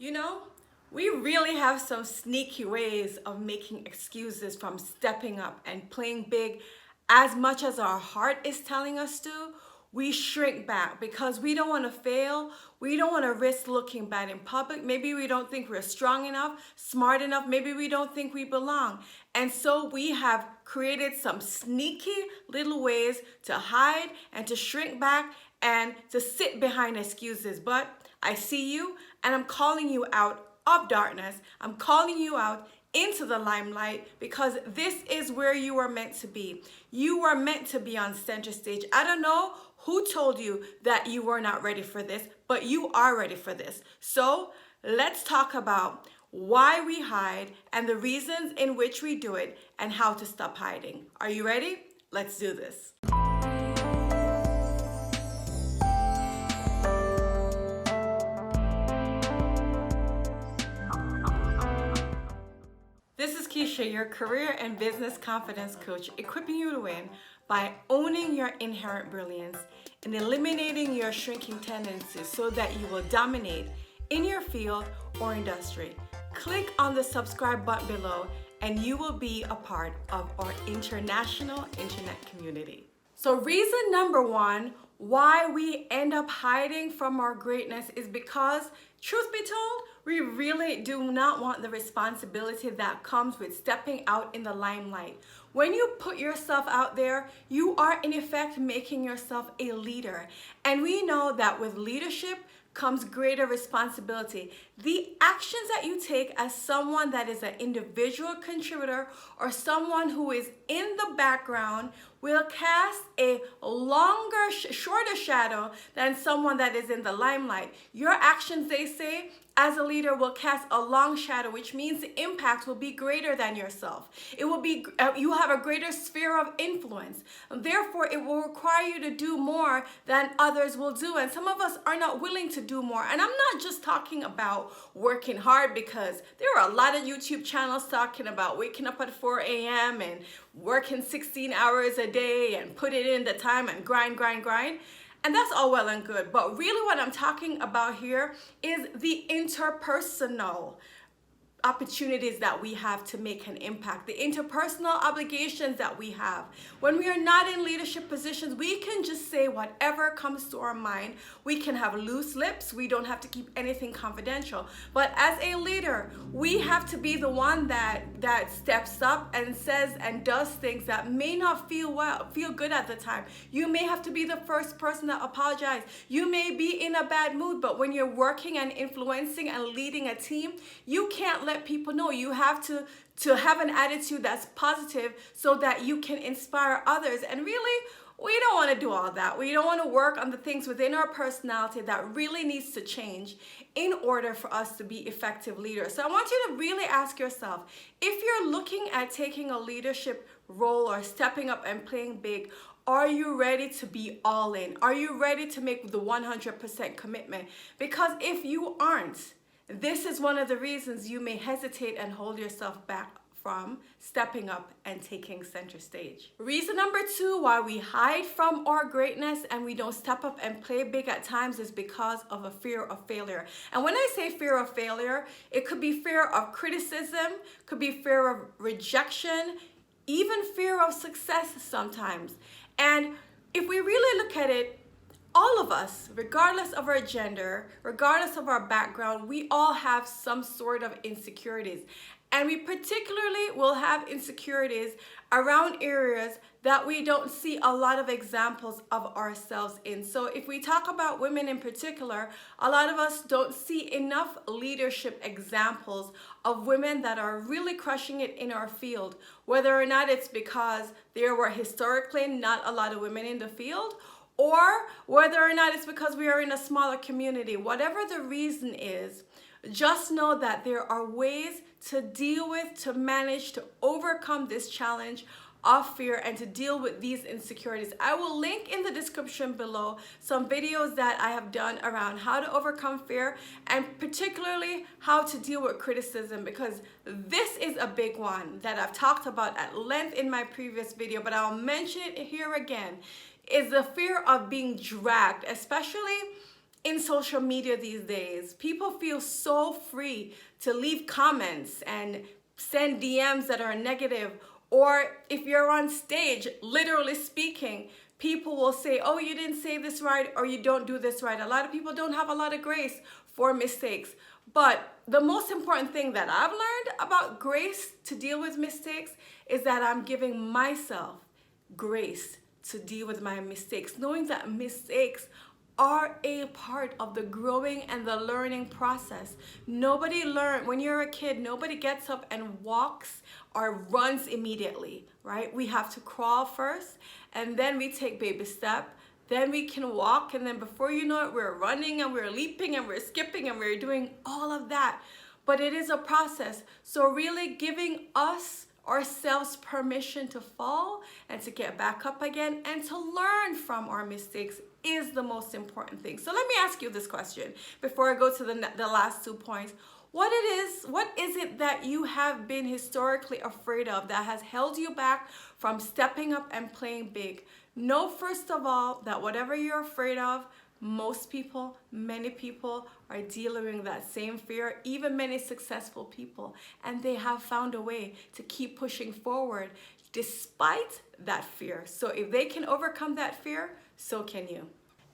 You know, we really have some sneaky ways of making excuses from stepping up and playing big. As much as our heart is telling us to, we shrink back because we don't want to fail. We don't want to risk looking bad in public. Maybe we don't think we're strong enough, smart enough. Maybe we don't think we belong. And so we have created some sneaky little ways to hide and to shrink back and to sit behind excuses. But I see you and I'm calling you out of darkness. I'm calling you out into the limelight because this is where you are meant to be. You are meant to be on center stage. I don't know who told you that you were not ready for this, but you are ready for this. So let's talk about why we hide and the reasons in which we do it and how to stop hiding. Are you ready? Let's do this. This is Keisha, your career and business confidence coach, equipping you to win by owning your inherent brilliance and eliminating your shrinking tendencies so that you will dominate in your field or industry. Click on the subscribe button below and you will be a part of our international internet community. So reason number one why we end up hiding from our greatness is because, truth be told, we really do not want the responsibility that comes with stepping out in the limelight. When you put yourself out there, you are in effect making yourself a leader. And we know that with leadership comes greater responsibility. The actions that you take as someone that is an individual contributor or someone who is in the background will cast a shorter shadow than someone that is in the limelight. Your actions, they say, as a leader will cast a long shadow, which means the impact will be greater than yourself. It will be, you have a greater sphere of influence. Therefore, it will require you to do more than others will do. And some of us are not willing to do more. And I'm not just talking about working hard, because there are a lot of YouTube channels talking about waking up at 4 a.m. and working 16 hours a day and put it in the time and grind. And that's all well and good. But really what I'm talking about here is the interpersonal opportunities that we have to make an impact, the interpersonal obligations that we have. When we are not in leadership positions, we can just say whatever comes to our mind. We can have loose lips. We don't have to keep anything confidential. But as a leader, we have to be the one that steps up and says and does things that may not feel good at the time. You may have to be the first person that apologizes. You may be in a bad mood, but when you're working and influencing and leading a team, you can't let people know. You have to have an attitude that's positive so that you can inspire others. And really, we don't want to do all that. We don't want to work on the things within our personality that really needs to change in order for us to be effective leaders. So I want you to really ask yourself, if you're looking at taking a leadership role or stepping up and playing big, are you ready to be all in? Are you ready to make the 100% commitment? Because if you aren't, this is one of the reasons you may hesitate and hold yourself back from stepping up and taking center stage. Reason number two why we hide from our greatness and we don't step up and play big at times is because of a fear of failure. And when I say fear of failure, it could be fear of criticism, could be fear of rejection, even fear of success sometimes. And if we really look at it, all of us, regardless of our gender, regardless of our background, we all have some sort of insecurities. And we particularly will have insecurities around areas that we don't see a lot of examples of ourselves in. So if we talk about women in particular, a lot of us don't see enough leadership examples of women that are really crushing it in our field, whether or not it's because there were historically not a lot of women in the field, or whether or not it's because we are in a smaller community. Whatever the reason is, just know that there are ways to deal with, to manage, to overcome this challenge of fear and to deal with these insecurities. I will link in the description below some videos that I have done around how to overcome fear and particularly how to deal with criticism, because this is a big one that I've talked about at length in my previous video, but I'll mention it here again, is the fear of being dragged, especially in social media these days, people feel so free to leave comments and send DMs that are negative. Or if you're on stage, literally speaking, people will say, oh, you didn't say this right, or you don't do this right. A lot of people don't have a lot of grace for mistakes. But the most important thing that I've learned about grace to deal with mistakes is that I'm giving myself grace to deal with my mistakes, knowing that mistakes are a part of the growing and the learning process. When you're a kid, nobody gets up and walks or runs immediately, right? We have to crawl first, and then we take baby step, then we can walk, and then before you know it, we're running and we're leaping and we're skipping and we're doing all of that. But it is a process. So really giving ourselves permission to fall and to get back up again and to learn from our mistakes is the most important thing. So let me ask you this question before I go to the last 2 points. What is it that you have been historically afraid of that has held you back from stepping up and playing big? Know first of all that whatever you're afraid of, many people are dealing with that same fear, even many successful people, and they have found a way to keep pushing forward despite that fear. So if they can overcome that fear, so can you.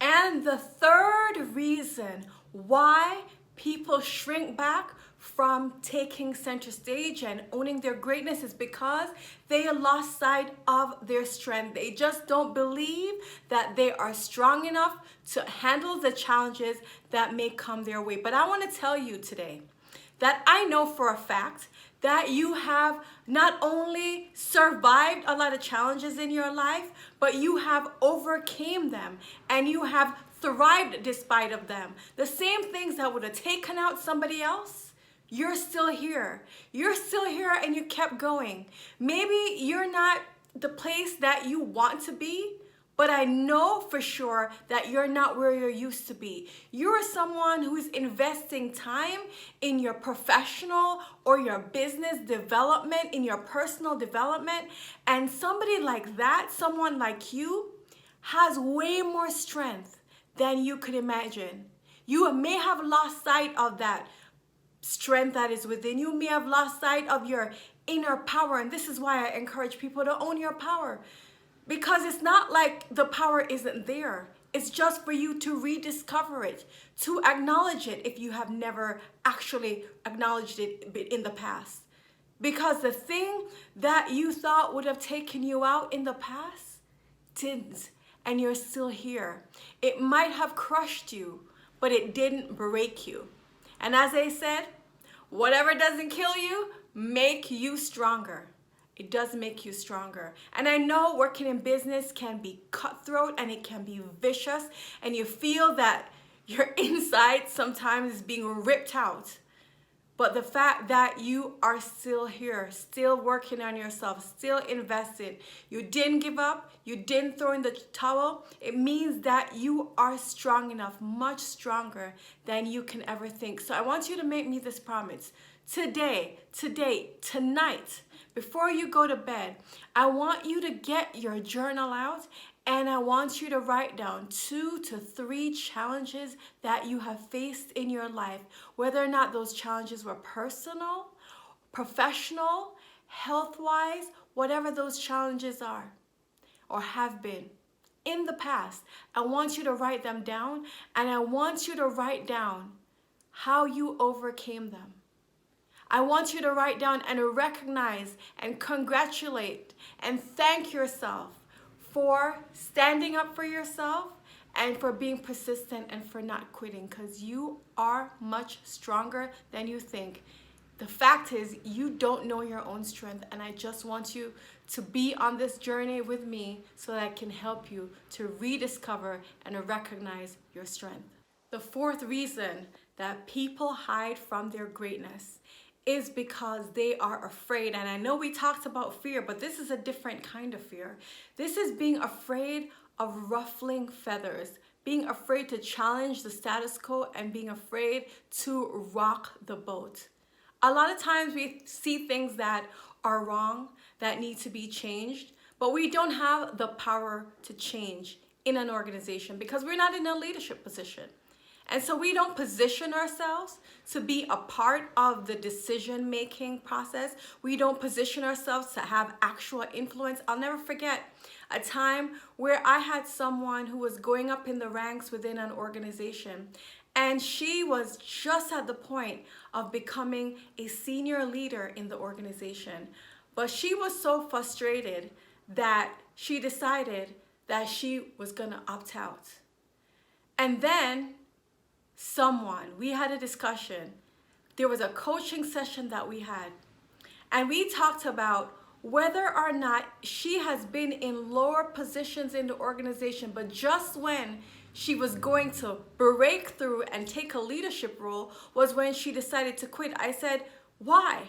And the third reason why people shrink back from taking center stage and owning their greatness is because they lost sight of their strength. They just don't believe that they are strong enough to handle the challenges that may come their way. But I want to tell you today that I know for a fact that you have not only survived a lot of challenges in your life, but you have overcame them and you have thrived despite of them. The same things that would have taken out somebody else, you're still here. You're still here and you kept going. Maybe you're not the place that you want to be, but I know for sure that you're not where you used to be. You're someone who's investing time in your professional or your business development, in your personal development. And somebody like that, someone like you, has way more strength than you could imagine. You may have lost sight of that strength that is within you. You may have lost sight of your inner power. And this is why I encourage people to own your power. Because it's not like the power isn't there. It's just for you to rediscover it, to acknowledge it if you have never actually acknowledged it in the past. Because the thing that you thought would have taken you out in the past didn't, and you're still here. It might have crushed you, but it didn't break you. And as I said, whatever doesn't kill you, make you stronger. It does make you stronger. And I know working in business can be cutthroat and it can be vicious, and you feel that your inside sometimes is being ripped out. But the fact that you are still here, still working on yourself, still invested, you didn't give up, you didn't throw in the towel, it means that you are strong enough, much stronger than you can ever think. So I want you to make me this promise. Today, tonight, before you go to bed, I want you to get your journal out and I want you to write down 2 to 3 challenges that you have faced in your life, whether or not those challenges were personal, professional, health-wise, whatever those challenges are or have been in the past. I want you to write them down, and I want you to write down how you overcame them. I want you to write down and recognize and congratulate and thank yourself for standing up for yourself and for being persistent and for not quitting, because you are much stronger than you think. The fact is, you don't know your own strength, and I just want you to be on this journey with me so that I can help you to rediscover and recognize your strength. The fourth reason that people hide from their greatness is because they are afraid. And I know we talked about fear, but this is a different kind of fear. This is being afraid of ruffling feathers, being afraid to challenge the status quo, and being afraid to rock the boat. A lot of times we see things that are wrong, that need to be changed, but we don't have the power to change in an organization because we're not in a leadership position. And so we don't position ourselves to be a part of the decision-making process. We don't position ourselves to have actual influence. I'll never forget a time where I had someone who was going up in the ranks within an organization, and she was just at the point of becoming a senior leader in the organization. But she was so frustrated that she decided that she was gonna opt out. And then we had a discussion. There was a coaching session that we had, and we talked about whether or not she has been in lower positions in the organization, but just when she was going to break through and take a leadership role was when she decided to quit. I said, why?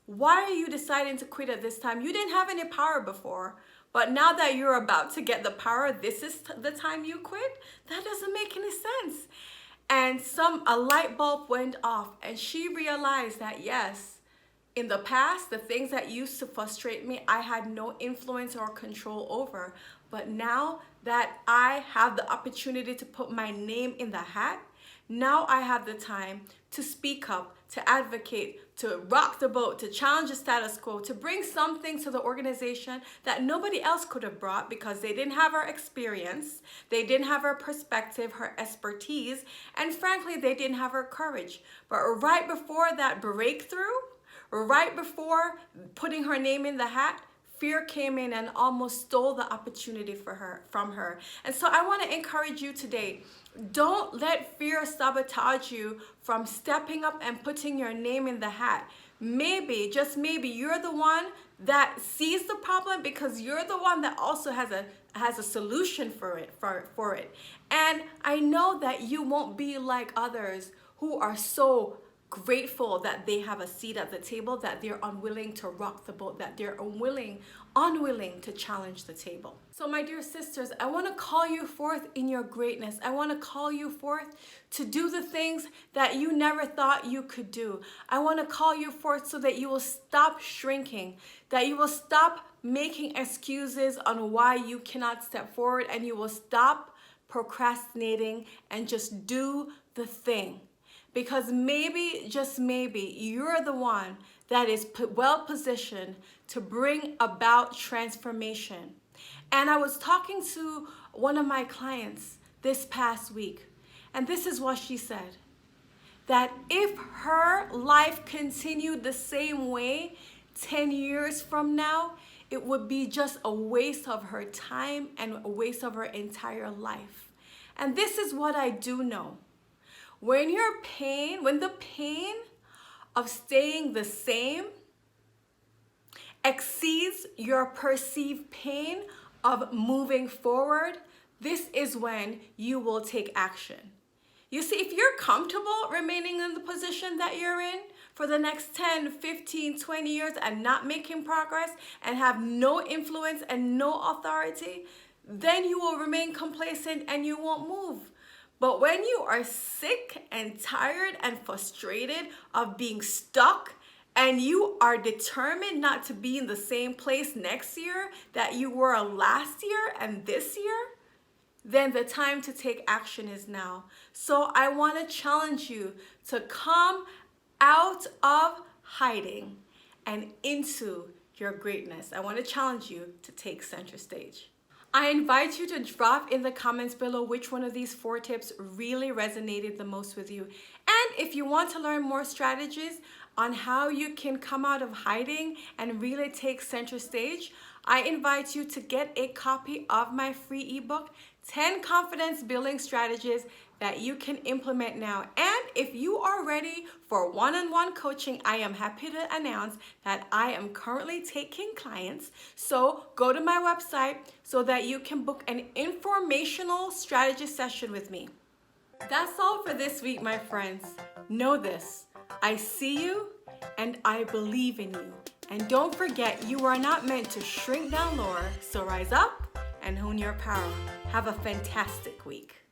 Why are you deciding to quit at this time? You didn't have any power before, but now that you're about to get the power, this is the time you quit? That doesn't make any sense. And a light bulb went off, and she realized that yes, in the past, the things that used to frustrate me, I had no influence or control over. But now that I have the opportunity to put my name in the hat, now I have the time to speak up, to advocate, to rock the boat, to challenge the status quo, to bring something to the organization that nobody else could have brought because they didn't have her experience, they didn't have her perspective, her expertise, and frankly, they didn't have her courage. But right before that breakthrough, right before putting her name in the hat, fear came in and almost stole the opportunity from her. And so I want to encourage you today, don't let fear sabotage you from stepping up and putting your name in the hat. Maybe, just maybe, you're the one that sees the problem because you're the one that also has a solution for it. And I know that you won't be like others who are so grateful that they have a seat at the table, that they're unwilling to rock the boat, that they're unwilling to challenge the table. So my dear sisters, I want to call you forth in your greatness. I want to call you forth to do the things that you never thought you could do. I want to call you forth so that you will stop shrinking, that you will stop making excuses on why you cannot step forward, and you will stop procrastinating and just do the thing. Because maybe, just maybe, you're the one that is well positioned to bring about transformation. And I was talking to one of my clients this past week, and this is what she said, that if her life continued the same way 10 years from now, it would be just a waste of her time and a waste of her entire life. And this is what I do know. When the pain of staying the same exceeds your perceived pain of moving forward, this is when you will take action. You see, if you're comfortable remaining in the position that you're in for the next 10, 15, 20 years and not making progress and have no influence and no authority, then you will remain complacent and you won't move. But when you are sick and tired and frustrated of being stuck, and you are determined not to be in the same place next year that you were last year and this year, then the time to take action is now. So I want to challenge you to come out of hiding and into your greatness. I want to challenge you to take center stage. I invite you to drop in the comments below which one of these 4 tips really resonated the most with you. And if you want to learn more strategies on how you can come out of hiding and really take center stage, I invite you to get a copy of my free ebook, 10 Confidence Building Strategies that you can implement now. And if you are ready for one-on-one coaching, I am happy to announce that I am currently taking clients. So go to my website so that you can book an informational strategy session with me. That's all for this week, my friends. Know this, I see you and I believe in you. And don't forget, you are not meant to shrink down lower, so rise up and hone your power. Have a fantastic week.